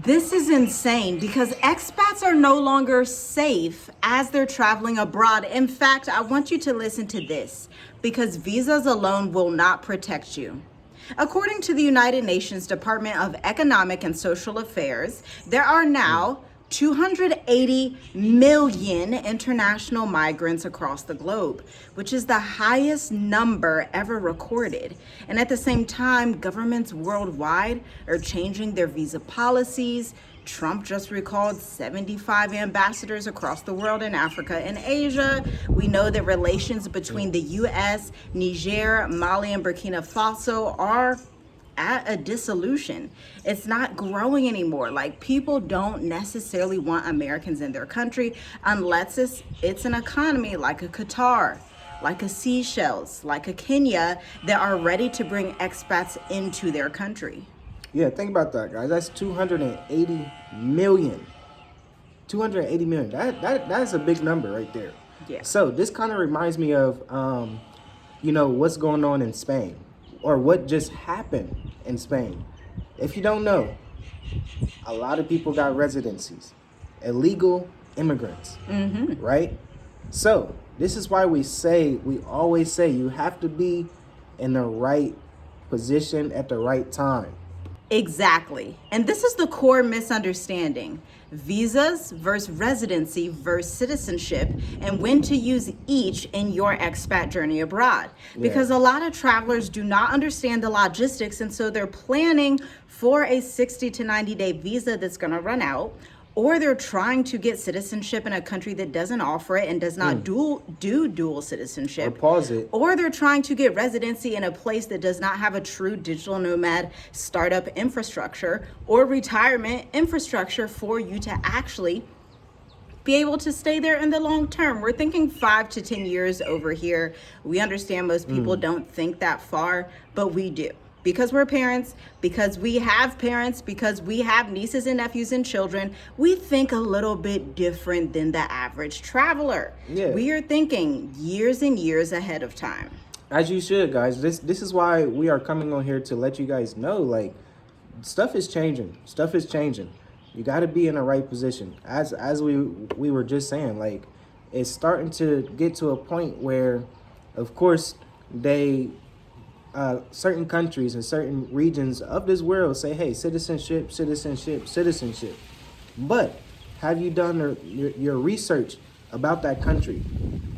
This is insane because expats are no longer safe as they're traveling abroad. In fact, I want you to listen to this because visas alone will not protect you. According to the United Nations Department of Economic and Social Affairs, there are now 280 million international migrants across the globe, which is the highest number ever recorded. And at the same time, governments worldwide are changing their visa policies. Trump just recalled 75 ambassadors across the world in Africa and Asia. We know that relations between the US, Niger, Mali, and Burkina Faso are at a dissolution. It's not growing anymore. Like, people don't necessarily want Americans in their country unless it's an economy like a Qatar, like a Seychelles, like a Kenya that are ready to bring expats into their country. Yeah, think about that, guys. That's 280 million. 280 million. That's a big number right there. Yeah. So this kind of reminds me of, what's going on in Spain, or what just happened in Spain. If you don't know, a lot of people got residencies, illegal immigrants, right? So this is why we always say you have to be in the right position at the right time. Exactly. And this is the core misunderstanding. Visas versus residency versus citizenship, and when to use each in your expat journey abroad. Because a lot of travelers do not understand the logistics, and so they're planning for a 60 to 90-day visa that's going to run out, or they're trying to get citizenship in a country that doesn't offer it and does not do dual citizenship. Or pause it. Or they're trying to get residency in a place that does not have a true digital nomad startup infrastructure or retirement infrastructure for you to actually be able to stay there in the long term. We're thinking 5 to 10 years over here. We understand most people don't think that far, but we do. Because we're parents, because we have parents, because we have nieces and nephews and children, we think a little bit different than the average traveler. Yeah. We are thinking years and years ahead of time. As you should, guys. This is why we are coming on here to let you guys know, like, stuff is changing. Stuff is changing. You got to be in the right position. As we were just saying, like, it's starting to get to a point where, of course, certain countries and certain regions of this world say, hey, citizenship. But have you done your research about that country?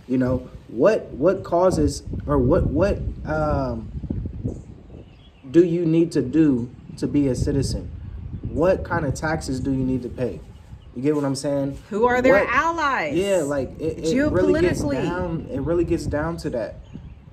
You know, what causes, or what do you need to do to be a citizen? What kind of taxes do you need to pay? You get what I'm saying? Who are their allies? Yeah, like it really gets down to that.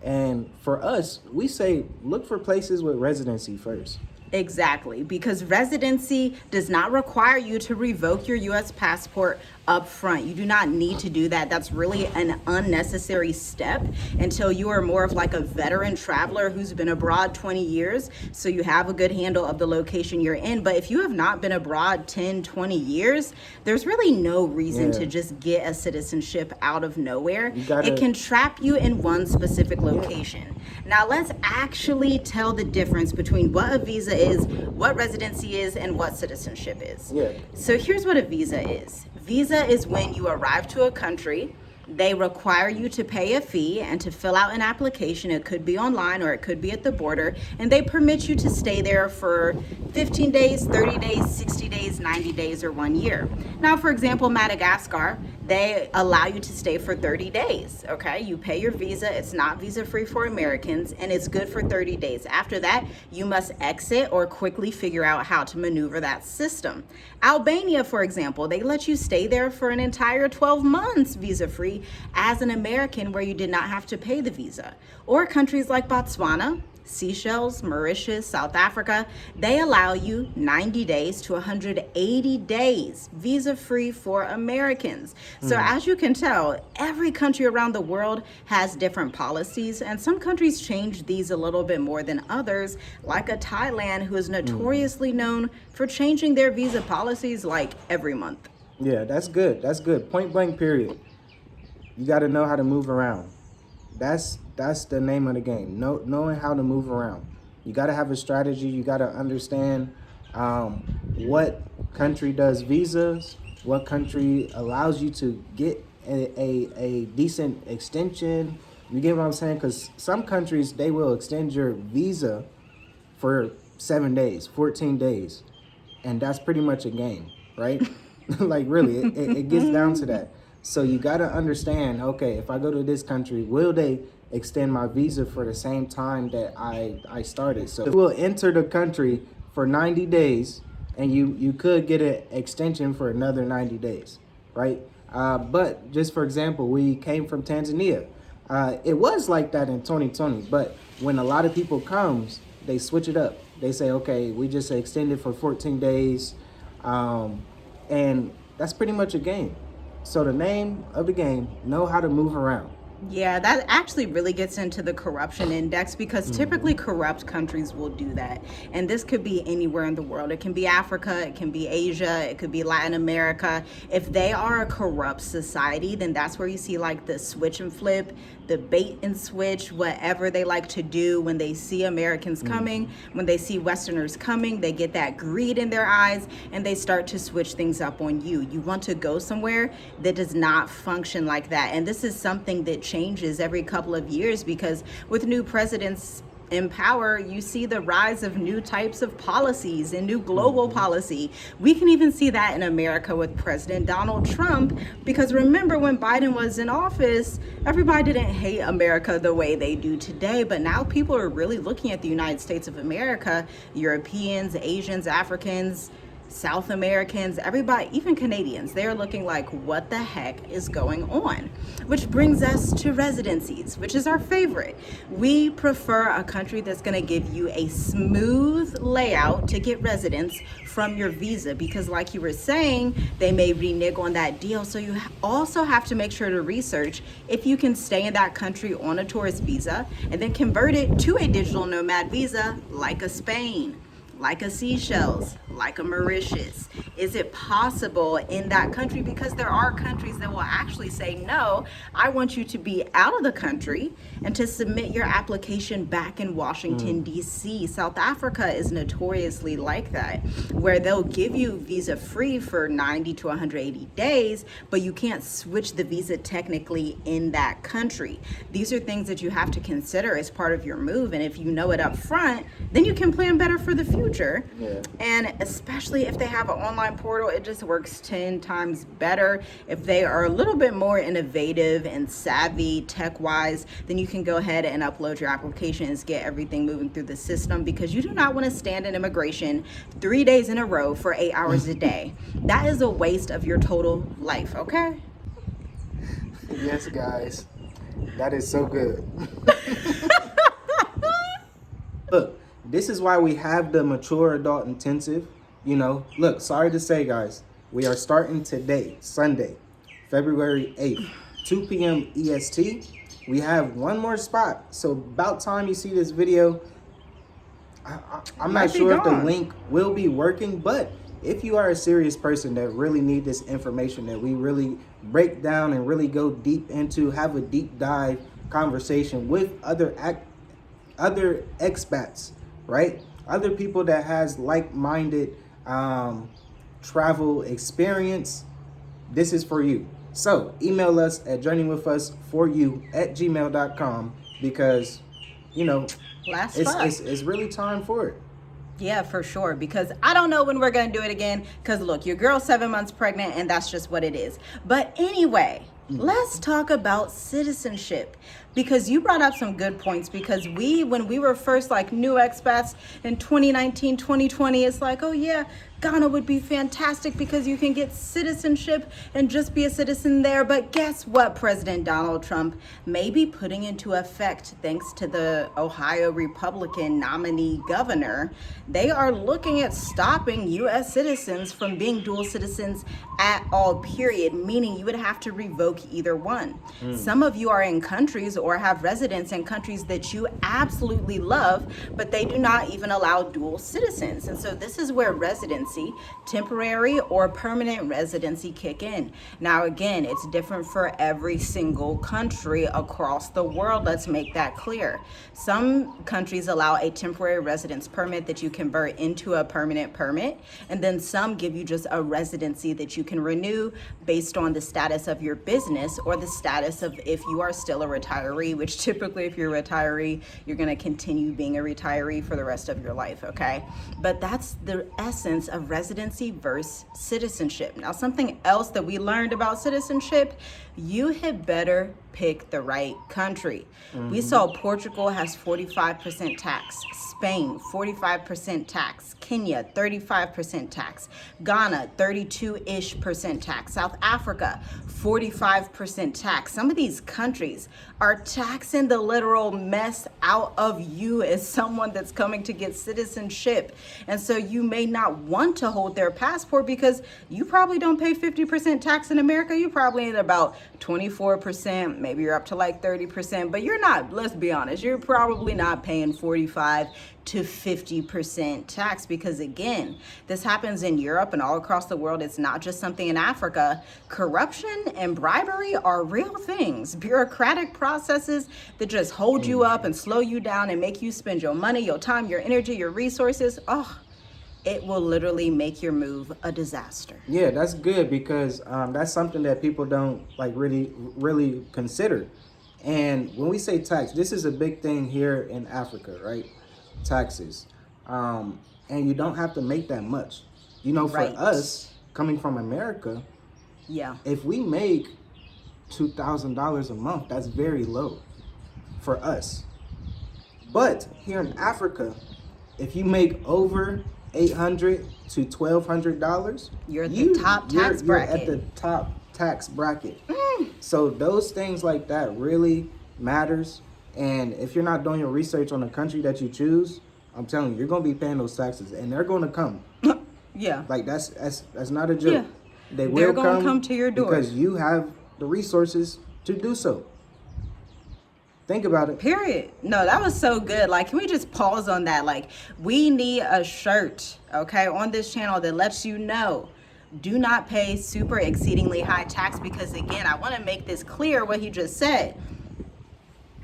And for us, we say look for places with residency first. Exactly, because residency does not require you to revoke your U.S. passport up front. You do not need to do that. That's really an unnecessary step until you are more of like a veteran traveler who's been abroad 20 years, so you have a good handle of the location you're in. But if you have not been abroad 10, 20 years, there's really no reason to just get a citizenship out of nowhere. It can trap you in one specific location. Now let's actually tell the difference between what a visa is, what residency is, and what citizenship is. So here's what a visa is. Visa is when you arrive to a country, they require you to pay a fee and to fill out an application. It could be online or it could be at the border, and they permit you to stay there for 15 days, 30 days, 60 days, 90 days, or 1 year. Now, for example, Madagascar, they allow you to stay for 30 days, okay? You pay your visa, it's not visa free for Americans, and it's good for 30 days. After that, you must exit or quickly figure out how to maneuver that system. Albania, for example, they let you stay there for an entire 12 months visa free as an American, where you did not have to pay the visa. Or countries like Botswana, Seychelles, Mauritius, South Africa, they allow you 90 days to 180 days visa free for Americans. So as you can tell, every country around the world has different policies, and some countries change these a little bit more than others, like a Thailand, who is notoriously known for changing their visa policies like every month. Yeah, that's good. That's good. Point blank, period. You got to know how to move around. That's the name of the game. Knowing how to move around. You got to have a strategy. You got to understand What country does visas, what country allows you to get a decent extension. You get what I'm saying? Because some countries, they will extend your visa for 7 days, 14 days. And that's pretty much a game, right? Like really, it gets down to that. So you got to understand, okay, if I go to this country, will they extend my visa for the same time that I started? So you will enter the country for 90 days and you could get an extension for another 90 days, right? But just for example, we came from Tanzania. It was like that in 2020, but when a lot of people comes, they switch it up. They say, okay, we just extended for 14 days. And that's pretty much a game. So the name of the game, know how to move around. Yeah, that actually really gets into the corruption index because typically corrupt countries will do that. And this could be anywhere in the world. It can be Africa, it can be Asia, it could be Latin America. If they are a corrupt society, then that's where you see like the switch and flip, the bait and switch, whatever they like to do when they see Americans coming, when they see Westerners coming, they get that greed in their eyes and they start to switch things up on you. You want to go somewhere that does not function like that. And this is something that changes every couple of years because with new presidents in power, you see the rise of new types of policies and new global policy. We can even see that in America with President Donald Trump, because remember when Biden was in office, everybody didn't hate America the way they do today, but now people are really looking at the United States of America, Europeans, Asians, Africans, South Americans, everybody, even Canadians, they're looking like, what the heck is going on? Which brings us to residencies, which is our favorite. We prefer a country that's going to give you a smooth layout to get residence from your visa, because like you were saying, they may renege on that deal. So you also have to make sure to research if you can stay in that country on a tourist visa and then convert it to a digital nomad visa like a Spain, like a Seychelles, like a Mauritius. Is it possible in that country? Because there are countries that will actually say, no, I want you to be out of the country and to submit your application back in Washington, D.C. South Africa is notoriously like that, where they'll give you visa free for 90 to 180 days, but you can't switch the visa technically in that country. These are things that you have to consider as part of your move. And if you know it up front, then you can plan better for the future. Yeah. And especially if they have an online portal, it just works 10 times better. If they are a little bit more innovative and savvy tech-wise, then you can go ahead and upload your applications, get everything moving through the system, because you do not want to stand in immigration 3 days in a row for 8 hours a day. That is a waste of your total life, okay? Yes, guys. That is so good. Look, this is why we have the mature adult intensive. You know, look, sorry to say, guys, we are starting today, Sunday, February 8th, 2 p.m. EST. We have one more spot. So about time you see this video. I'm not sure if the link will be working, but if you are a serious person that really need this information that we really break down and really go deep into, have a deep dive conversation with other expats, right? Other people that has like-minded travel experience, this is for you. So email us at journeywithus4you@gmail.com, because, you know, it's really time for it. Yeah, for sure, because I don't know when we're going to do it again, because look, your girl's 7 months pregnant and that's just what it is. But anyway, let's talk about citizenship, because you brought up some good points. Because when we were first like new expats in 2019, 2020, it's like, oh yeah, Ghana would be fantastic because you can get citizenship and just be a citizen there. But guess what? President Donald Trump may be putting into effect, thanks to the Ohio Republican nominee governor, they are looking at stopping U.S. citizens from being dual citizens at all, period, meaning you would have to revoke either one. Some of you are in countries or have residence in countries that you absolutely love, but they do not even allow dual citizens. And so this is where residency residency, temporary or permanent residency kick in. Now, again, it's different for every single country across the world. Let's make that clear. Some countries allow a temporary residence permit that you convert into a permanent permit, and then some give you just a residency that you can renew based on the status of your business or the status of if you are still a retiree, which typically if you're a retiree, you're going to continue being a retiree for the rest of your life, okay? But that's the essence of residency versus citizenship. Now, something else that we learned about citizenship, you had better pick the right country. We saw Portugal has 45% tax, Spain 45% tax, Kenya 35% tax, Ghana 32-ish% tax, South Africa 45% tax. Some of these countries are taxing the literal mess out of you as someone that's coming to get citizenship. And so you may not want to hold their passport because you probably don't pay 50% tax in America. You probably at about 24%, maybe you're up to like 30%, but you're not, let's be honest, you're probably not paying 45 to 50% tax because again, this happens in Europe and all across the world. It's not just something in Africa. Corruption and bribery are real things. Bureaucratic processes that just hold you up and slow you down and make you spend your money, your time, your energy, your resources. Oh, it will literally make your move a disaster. Yeah, that's good because that's something that people don't like really consider. And when we say tax, this is a big thing here in Africa, right? Taxes. And you don't have to make that much. You know, for Right. us coming from America, Yeah. if we make $2,000 a month, that's very low for us. But here in Africa, if you make over $800 to $1,200, You're at the top tax you're bracket. at the top tax bracket. So those things like that really matters. And if you're not doing your research on the country that you choose, I'm telling you, you're gonna be paying those taxes, and they're gonna come. Yeah. Like that's not a joke. Yeah. They They're will gonna come to your door. because you have the resources to do so. Think about it. Period. No, that was so good. Like, can we just pause on that? Like, we need a shirt, okay, on this channel that lets you know, do not pay super exceedingly high tax because, again, I want to make this clear what he just said.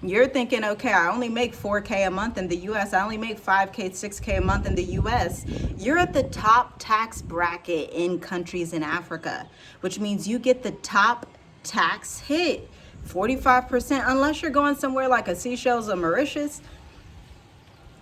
You're thinking, okay, I only make 4K a month in the US. I only make 5K, 6K a month in the US. You're at the top tax bracket in countries in Africa, which means you get the top tax hit. 45%, unless you're going somewhere like a Seychelles or Mauritius,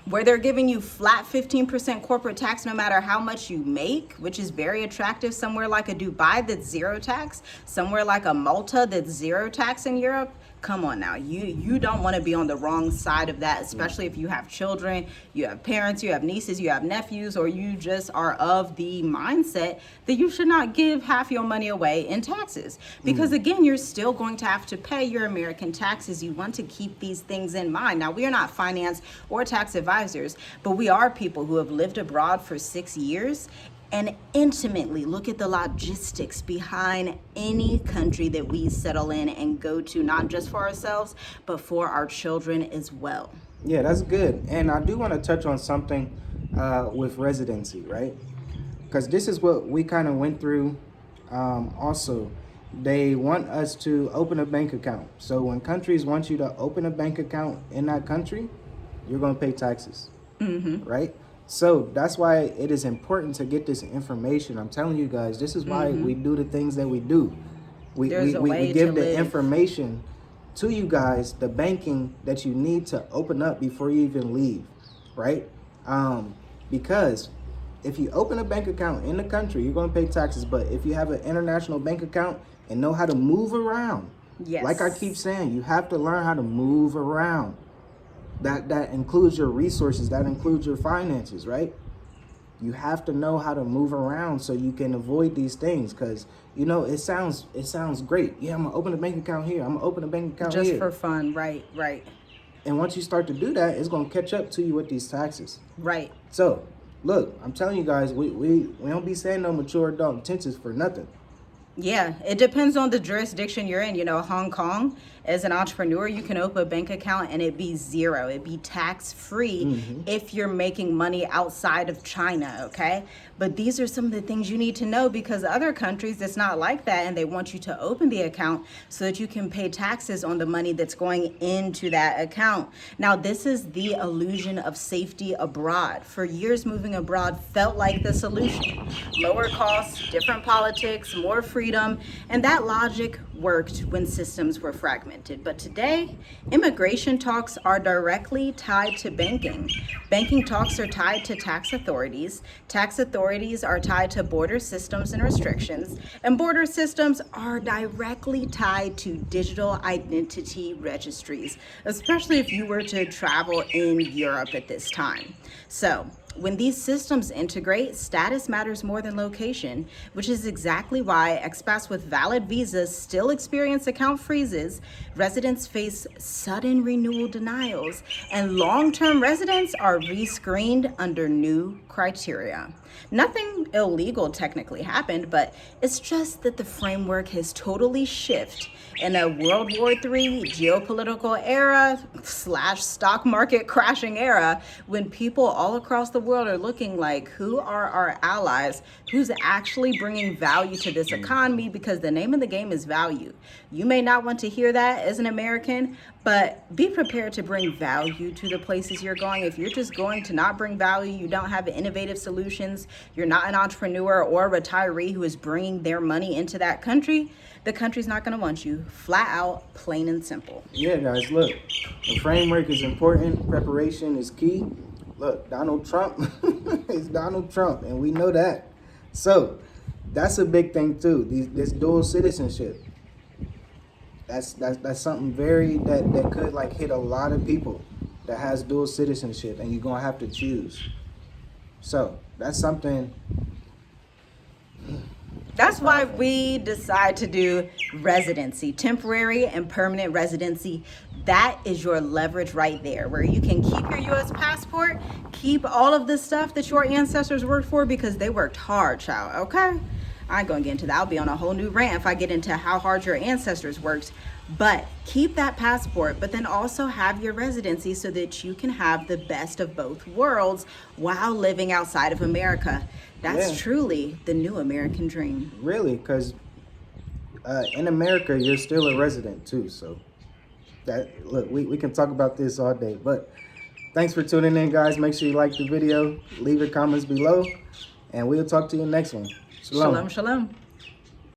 where they're giving you flat 15% corporate tax no matter how much you make, which is very attractive. Somewhere like a Dubai that's zero tax, somewhere like a Malta that's zero tax in Europe. Come on now, you don't want to be on the wrong side of that, especially if you have children, you have parents, you have nieces, you have nephews, or you just are of the mindset that you should not give half your money away in taxes. Because again, you're still going to have to pay your American taxes. You want to keep these things in mind. Now, we are not finance or tax advisors, but we are people who have lived abroad for 6 years and intimately look at the logistics behind any country that we settle in and go to, not just for ourselves, but for our children as well. Yeah, that's good. And I do want to touch on something with residency, right? Because this is what we kind of went through also. They want us to open a bank account. So when countries want you to open a bank account in that country, you're going to pay taxes, right? So that's why it is important to get this information. I'm telling you guys, this is why we do the things that we do. We give the information to you guys, the banking that you need to open up before you even leave, right? Because if you open a bank account in the country, you're going to pay taxes. But if you have an international bank account and know how to move around, like I keep saying, you have to learn how to move around. That includes your resources, that includes your finances, right? You have to know how to move around so you can avoid these things, because you know it sounds great. Yeah, I'm gonna open a bank account here. I'm gonna open a bank account just here. for fun, right? And once you start to do that, it's gonna catch up to you with these taxes. Right. So look, I'm telling you guys, we don't be saying no mature adult intentions for nothing. Yeah, it depends on the jurisdiction you're in. You know, Hong Kong As an entrepreneur, you can open a bank account and it be zero. It be tax-free if you're making money outside of China, okay? But these are some of the things you need to know, because other countries, it's not like that, and they want you to open the account so that you can pay taxes on the money that's going into that account. Now, this is the illusion of safety abroad. For years, moving abroad felt like the solution. Lower costs, different politics, more freedom, and that logic worked when systems were fragmented. But today, immigration talks are directly tied to banking. Banking talks are tied to tax authorities. Tax authorities are tied to border systems and restrictions. And border systems are directly tied to digital identity registries, especially if you were to travel in Europe at this time. So, when these systems integrate, status matters more than location, which is exactly why expats with valid visas still experience account freezes, residents face sudden renewal denials, and long-term residents are rescreened under new criteria. Nothing illegal technically happened, but it's just that the framework has totally shifted in a World War III geopolitical era / stock market crashing era, when people all across the world are looking like, who are our allies? Who's actually bringing value to this economy? Because the name of the game is value. You may not want to hear that as an American, but be prepared to bring value to the places you're going. If you're just going to not bring value, you don't have innovative solutions, you're not an entrepreneur or a retiree who is bringing their money into that country, the country's not going to want you. Flat out, plain and simple. Yeah, guys, look, the framework is important. Preparation is key. Look, Donald Trump is Donald Trump, and we know that. So that's a big thing too. This dual citizenship. That's something very that could like hit a lot of people that has dual citizenship, and you're gonna have to choose. So that's something. That's why we decide to do residency, temporary and permanent residency. That is your leverage right there, where you can keep your U.S. passport, keep all of the stuff that your ancestors worked for, because they worked hard, child, okay? I ain't gonna get into that. I'll be on a whole new rant if I get into how hard your ancestors worked. But keep that passport, but then also have your residency so that you can have the best of both worlds while living outside of America. That's truly the new American dream. Really, because in America, you're still a resident too. So that, look, we can talk about this all day. But thanks for tuning in, guys. Make sure you like the video, leave your comments below, and we'll talk to you next one. Shalom. Shalom, shalom.